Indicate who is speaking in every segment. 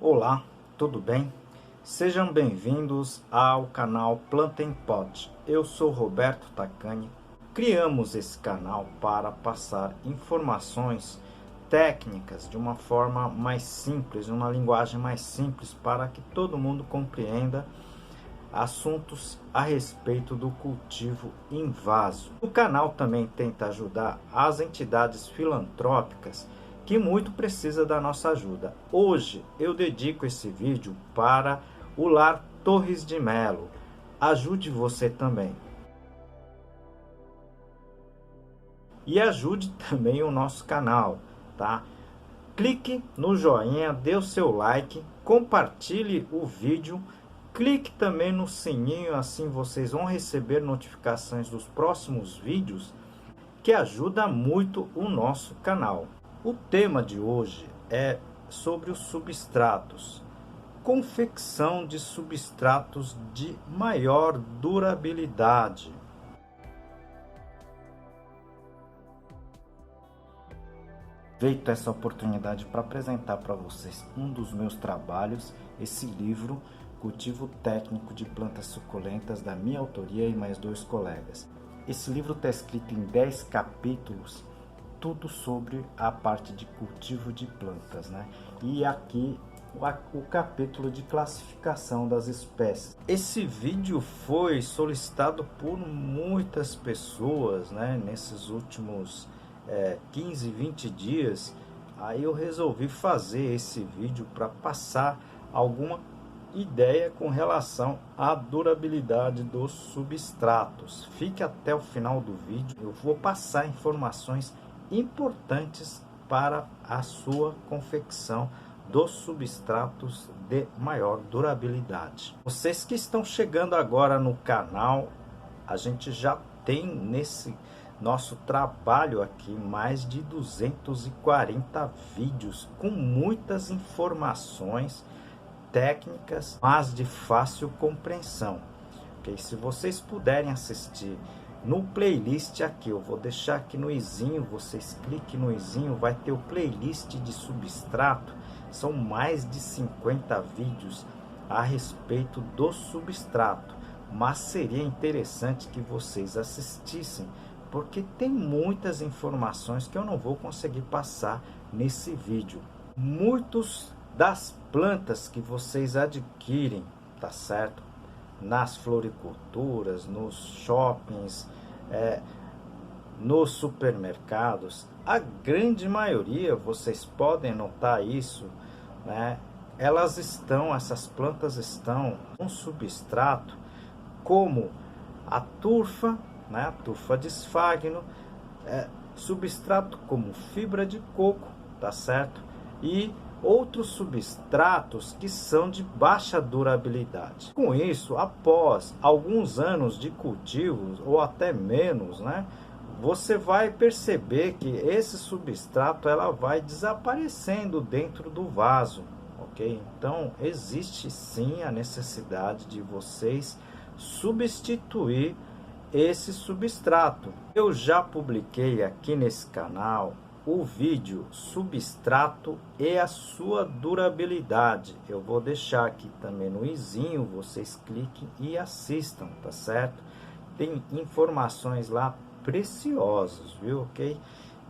Speaker 1: Olá, tudo bem? Sejam bem-vindos ao canal Planta em Pot. Eu sou Roberto Tacani. Criamos esse canal para passar informações técnicas de uma forma mais simples, uma linguagem mais simples, para que todo mundo compreenda assuntos a respeito do cultivo em vaso. O canal também tenta ajudar as entidades filantrópicas que muito precisa da nossa ajuda. Hoje eu dedico esse vídeo para o Lar Torres de Melo. Ajude você também. E ajude também o nosso canal, tá? Clique no joinha, dê o seu like, compartilhe o vídeo, clique também no sininho, assim vocês vão receber notificações dos próximos vídeos, que ajuda muito o nosso canal. O tema de hoje é sobre os substratos. Confecção de substratos de maior durabilidade. Aproveito essa oportunidade para apresentar para vocês um dos meus trabalhos, esse livro, Cultivo Técnico de Plantas Suculentas, da minha autoria e mais 2 colegas. Esse livro está escrito em 10 capítulos, tudo sobre a parte de cultivo de plantas, né? E aqui o capítulo de classificação das espécies. Esse vídeo foi solicitado por muitas pessoas, né? Nesses últimos 15, 20 dias, aí eu resolvi fazer esse vídeo para passar alguma ideia com relação à durabilidade dos substratos. Fique até o final do vídeo, eu vou passar informações importantes para a sua confecção dos substratos de maior durabilidade. Vocês que estão chegando agora no canal, a gente já tem nesse nosso trabalho aqui mais de 240 vídeos com muitas informações técnicas, mas de fácil compreensão. Okay? Se vocês puderem assistir no playlist aqui, eu vou deixar aqui no izinho, vocês cliquem no izinho, vai ter o playlist de substrato. São mais de 50 vídeos a respeito do substrato, mas seria interessante que vocês assistissem, porque tem muitas informações que eu não vou conseguir passar nesse vídeo. Muitos das plantas que vocês adquirem, tá certo? Nas floriculturas, nos shoppings, nos supermercados, a grande maioria, vocês podem notar isso, né? Essas plantas estão com substrato como a turfa, né? A turfa de esfagno, substrato como fibra de coco, tá certo? E outros substratos que são de baixa durabilidade. Com isso, após alguns anos de cultivos, ou até menos, né, você vai perceber que esse substrato ela vai desaparecendo dentro do vaso, ok? Então, existe sim a necessidade de vocês substituir esse substrato. Eu já publiquei aqui nesse canal o vídeo substrato e a sua durabilidade. Eu vou deixar aqui também no izinho, vocês cliquem e assistam, tá certo? Tem informações lá preciosas, viu, ok?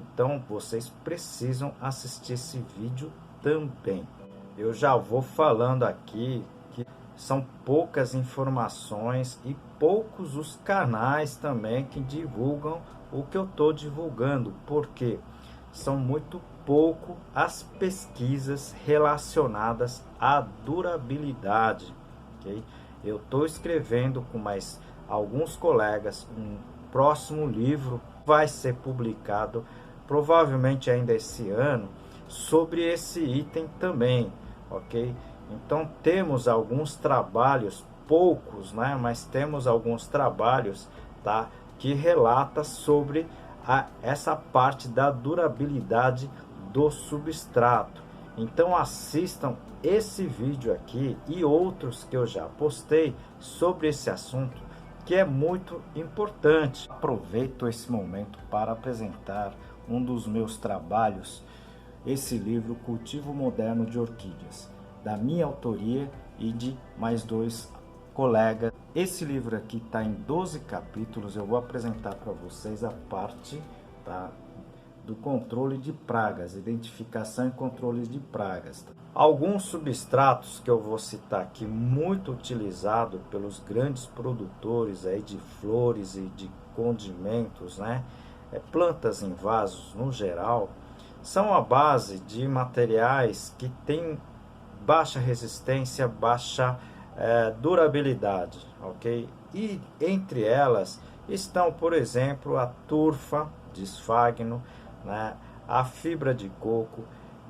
Speaker 1: Então vocês precisam assistir esse vídeo também. Eu já vou falando aqui que são poucas informações e poucos os canais também que divulgam o que eu estou divulgando, porque são muito pouco as pesquisas relacionadas à durabilidade, ok? Eu estou escrevendo com mais alguns colegas um próximo livro, vai ser publicado provavelmente ainda esse ano, sobre esse item também, ok? Então temos alguns trabalhos, poucos, né? Mas temos alguns trabalhos, tá? Que relata sobre essa parte da durabilidade do substrato. Então assistam esse vídeo aqui e outros que eu já postei sobre esse assunto, que é muito importante. Aproveito esse momento para apresentar um dos meus trabalhos, esse livro Cultivo Moderno de Orquídeas, da minha autoria e de mais 2 colegas. Esse livro aqui está em 12 capítulos. Eu vou apresentar para vocês a parte, tá, do controle de pragas, identificação e controle de pragas. Alguns substratos que eu vou citar aqui, muito utilizado pelos grandes produtores aí de flores e de condimentos, né? Plantas em vasos no geral, são a base de materiais que têm baixa resistência, baixa durabilidade, ok? E entre elas estão, por exemplo, a turfa de esfagno, né? A fibra de coco.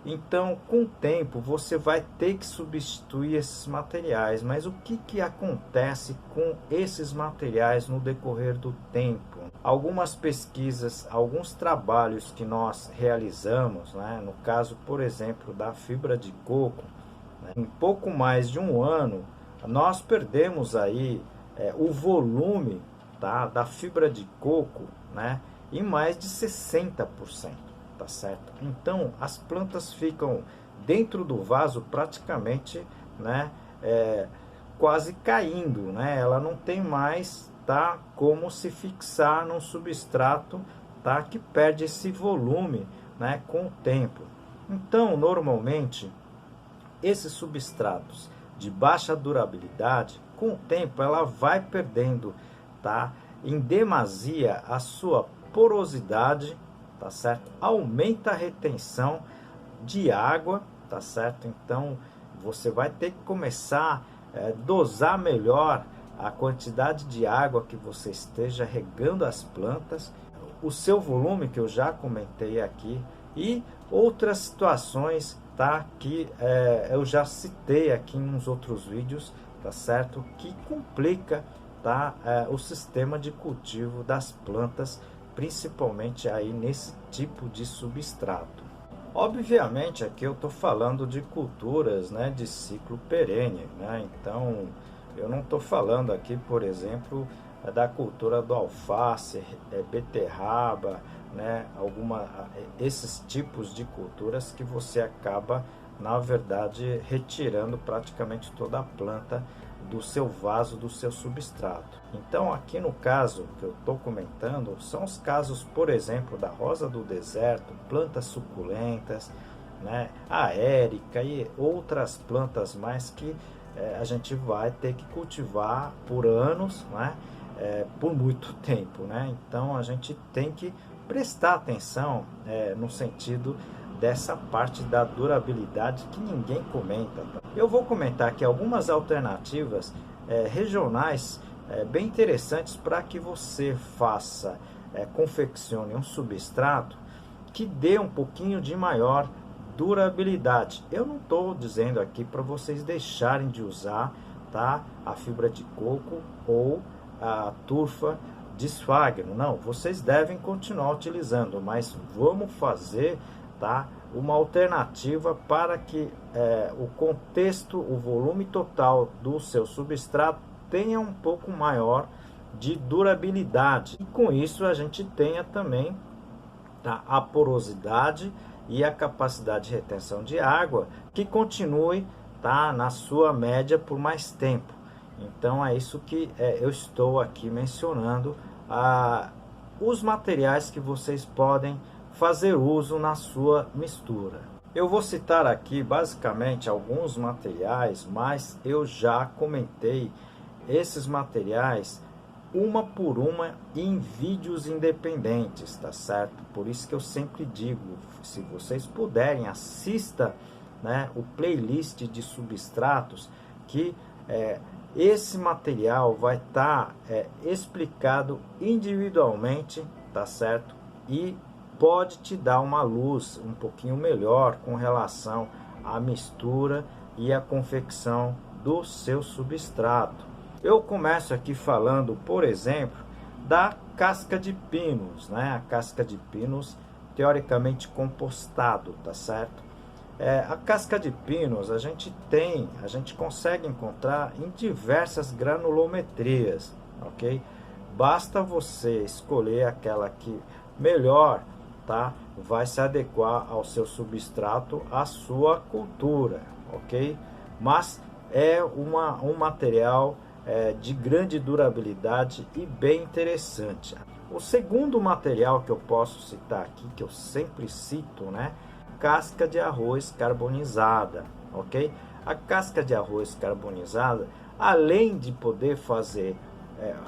Speaker 1: Então, com o tempo, você vai ter que substituir esses materiais. Mas o que acontece com esses materiais no decorrer do tempo? Algumas pesquisas, alguns trabalhos que nós realizamos, né? No caso, por exemplo, da fibra de coco, né? Em pouco mais de um ano, nós perdemos aí o volume, tá, da fibra de coco, né, em mais de 60%, tá certo? Então, as plantas ficam dentro do vaso praticamente, né, quase caindo, né? Ela não tem mais, tá, como se fixar num substrato, tá, que perde esse volume, né, com o tempo. Então, normalmente, esses substratos de baixa durabilidade, com o tempo ela vai perdendo, tá, em demasia a sua porosidade, tá certo? Aumenta a retenção de água, tá certo? Então você vai ter que começar a dosar melhor a quantidade de água que você esteja regando as plantas, o seu volume que eu já comentei aqui e outras situações, tá, que eu já citei aqui em uns outros vídeos, tá certo, que complica, tá, o sistema de cultivo das plantas, principalmente aí nesse tipo de substrato. Obviamente aqui eu estou falando de culturas, né, de ciclo perene, né? Então eu não estou falando aqui, por exemplo, da cultura do alface, beterraba, né, esses tipos de culturas que você acaba, na verdade, retirando praticamente toda a planta do seu vaso, do seu substrato. Então, aqui no caso que eu estou comentando, são os casos, por exemplo, da rosa do deserto, plantas suculentas, né, a érica e outras plantas mais que a gente vai ter que cultivar por anos, né, por muito tempo, né? Então, a gente tem que prestar atenção no sentido dessa parte da durabilidade que ninguém comenta. Tá? Eu vou comentar aqui algumas alternativas regionais bem interessantes para que você faça, confeccione um substrato que dê um pouquinho de maior durabilidade. Eu não estou dizendo aqui para vocês deixarem de usar, tá, a fibra de coco ou a turfa de esfagno, não, vocês devem continuar utilizando, mas vamos fazer, tá, uma alternativa para que o contexto, o volume total do seu substrato tenha um pouco maior de durabilidade e com isso a gente tenha também, tá, a porosidade e a capacidade de retenção de água que continue, tá, na sua média por mais tempo. Então é isso que eu estou aqui mencionando, os materiais que vocês podem fazer uso na sua mistura. Eu vou citar aqui basicamente alguns materiais, mas eu já comentei esses materiais uma por uma em vídeos independentes, tá certo? Por isso que eu sempre digo, se vocês puderem, assista, né, o playlist de substratos que esse material vai estar explicado individualmente, tá certo? E pode te dar uma luz um pouquinho melhor com relação à mistura e à confecção do seu substrato. Eu começo aqui falando, por exemplo, da casca de pinos, né? A casca de pinos teoricamente compostado, tá certo? A casca de pinos a gente consegue encontrar em diversas granulometrias, ok? Basta você escolher aquela que melhor, tá, vai se adequar ao seu substrato, à sua cultura, ok? mas é um material de grande durabilidade e bem interessante. O segundo material que eu posso citar aqui, que eu sempre cito, né? Casca de arroz carbonizada, ok? A casca de arroz carbonizada, além de poder fazer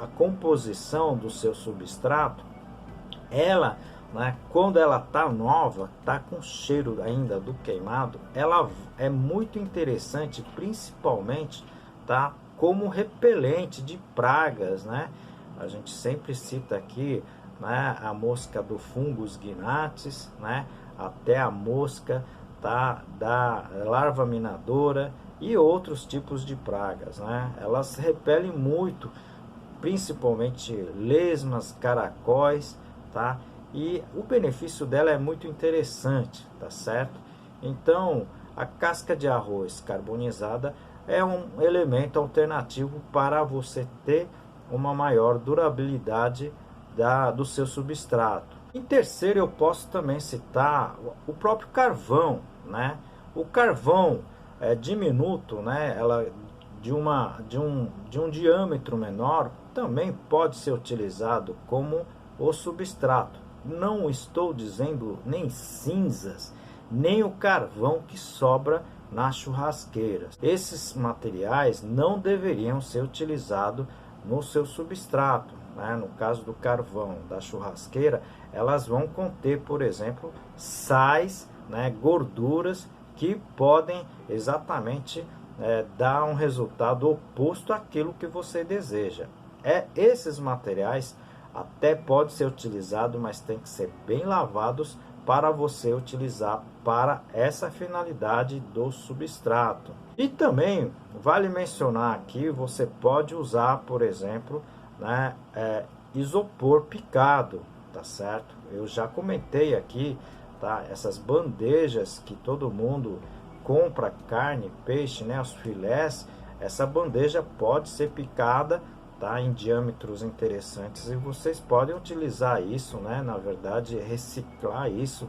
Speaker 1: a composição do seu substrato, ela, né, quando ela está nova, está com cheiro ainda do queimado, ela é muito interessante, principalmente, tá, como repelente de pragas, né? A gente sempre cita aqui, né, a mosca do Fungus gnatius, né, até a mosca, tá, da larva minadora e outros tipos de pragas, né? Elas repelem muito, principalmente lesmas, caracóis, tá? E o benefício dela é muito interessante, tá certo? Então, a casca de arroz carbonizada é um elemento alternativo para você ter uma maior durabilidade do seu substrato. Em terceiro, eu posso também citar o próprio carvão, né? O carvão é diminuto, né? Ela de um diâmetro menor também pode ser utilizado como o substrato. Não estou dizendo nem cinzas, nem o carvão que sobra nas churrasqueiras. Esses materiais não deveriam ser utilizados no seu substrato, né? No caso do carvão da churrasqueira, elas vão conter, por exemplo, sais, né, gorduras que podem exatamente dar um resultado oposto àquilo que você deseja. Esses materiais até pode ser utilizado, mas tem que ser bem lavados para você utilizar para essa finalidade do substrato. E também vale mencionar aqui, você pode usar, por exemplo, né, isopor picado, tá certo? Eu já comentei aqui, tá? Essas bandejas que todo mundo compra carne, peixe, né, os filés, essa bandeja pode ser picada, tá, em diâmetros interessantes, e vocês podem utilizar isso, né, na verdade, reciclar isso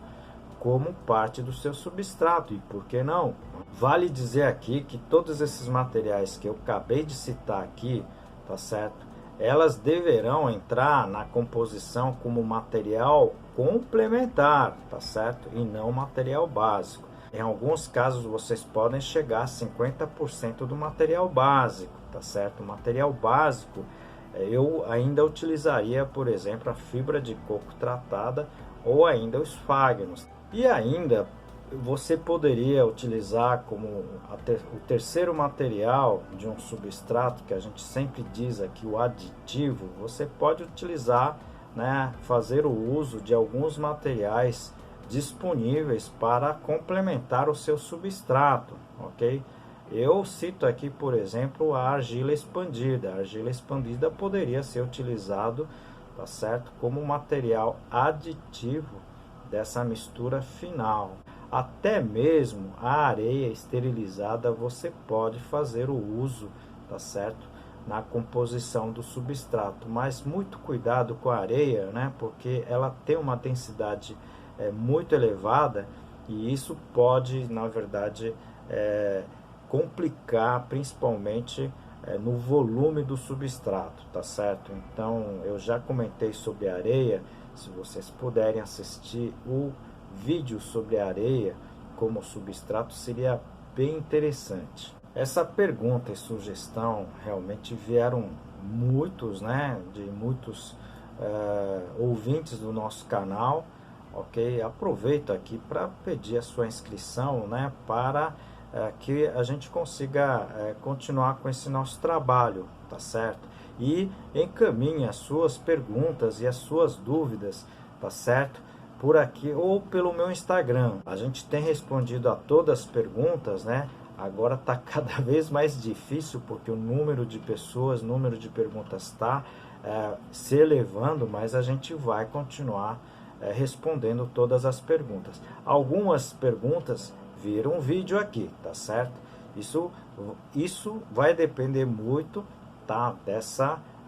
Speaker 1: como parte do seu substrato, e por que não? Vale dizer aqui que todos esses materiais que eu acabei de citar aqui, tá certo? Elas deverão entrar na composição como material complementar, tá certo? E não material básico. Em alguns casos vocês podem chegar a 50% do material básico, tá certo? O material básico eu ainda utilizaria, por exemplo, a fibra de coco tratada ou ainda os fagnos. E ainda você poderia utilizar como o terceiro material de um substrato, que a gente sempre diz aqui, o aditivo. Você pode utilizar, né, fazer o uso de alguns materiais disponíveis para complementar o seu substrato, ok? Eu cito aqui, por exemplo, a argila expandida. A argila expandida poderia ser utilizado, tá certo, como material aditivo dessa mistura final. Até mesmo a areia esterilizada você pode fazer o uso, tá certo, na composição do substrato, mas muito cuidado com a areia, né, porque ela tem uma densidade muito elevada e isso pode, na verdade, complicar principalmente no volume do substrato, tá certo? Então eu já comentei sobre a areia. Se vocês puderem assistir o vídeo sobre a areia como substrato, seria bem interessante. Essa pergunta e sugestão realmente vieram muitos, né, de muitos ouvintes do nosso canal, ok? Aproveito aqui para pedir a sua inscrição, né, para que a gente consiga continuar com esse nosso trabalho, tá certo? E encaminhe as suas perguntas e as suas dúvidas, tá certo? Por aqui ou pelo meu Instagram. A gente tem respondido a todas as perguntas, né? Agora está cada vez mais difícil porque o número de pessoas, número de perguntas está se elevando, mas a gente vai continuar respondendo todas as perguntas. Algumas perguntas viram um vídeo aqui, tá certo? Isso vai depender muito, tá,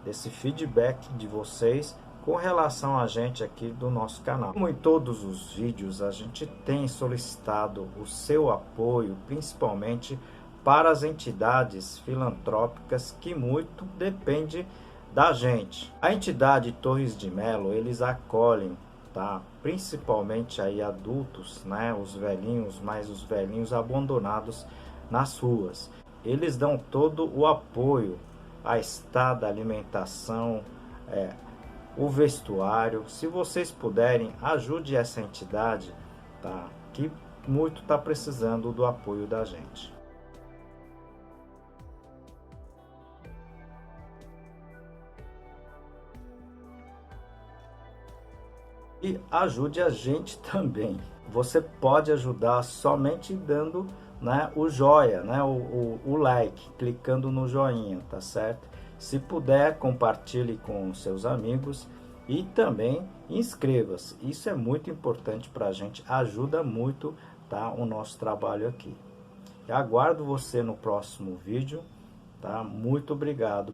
Speaker 1: desse feedback de vocês com relação a gente aqui do nosso canal. Como em todos os vídeos, a gente tem solicitado o seu apoio, principalmente para as entidades filantrópicas que muito depende da gente. A entidade Torres de Melo, eles acolhem, tá? Principalmente aí adultos, né? Os velhinhos, mais os velhinhos abandonados nas ruas. Eles dão todo o apoio à estada, alimentação, o vestuário. Se vocês puderem, ajude essa entidade, tá? Que muito está precisando do apoio da gente. E ajude a gente também. Você pode ajudar somente dando, né, o joia, né, o like, clicando no joinha, tá certo? Se puder, compartilhe com seus amigos e também inscreva-se. Isso é muito importante para a gente, ajuda muito, tá, o nosso trabalho aqui. Eu aguardo você no próximo vídeo, tá? Muito obrigado.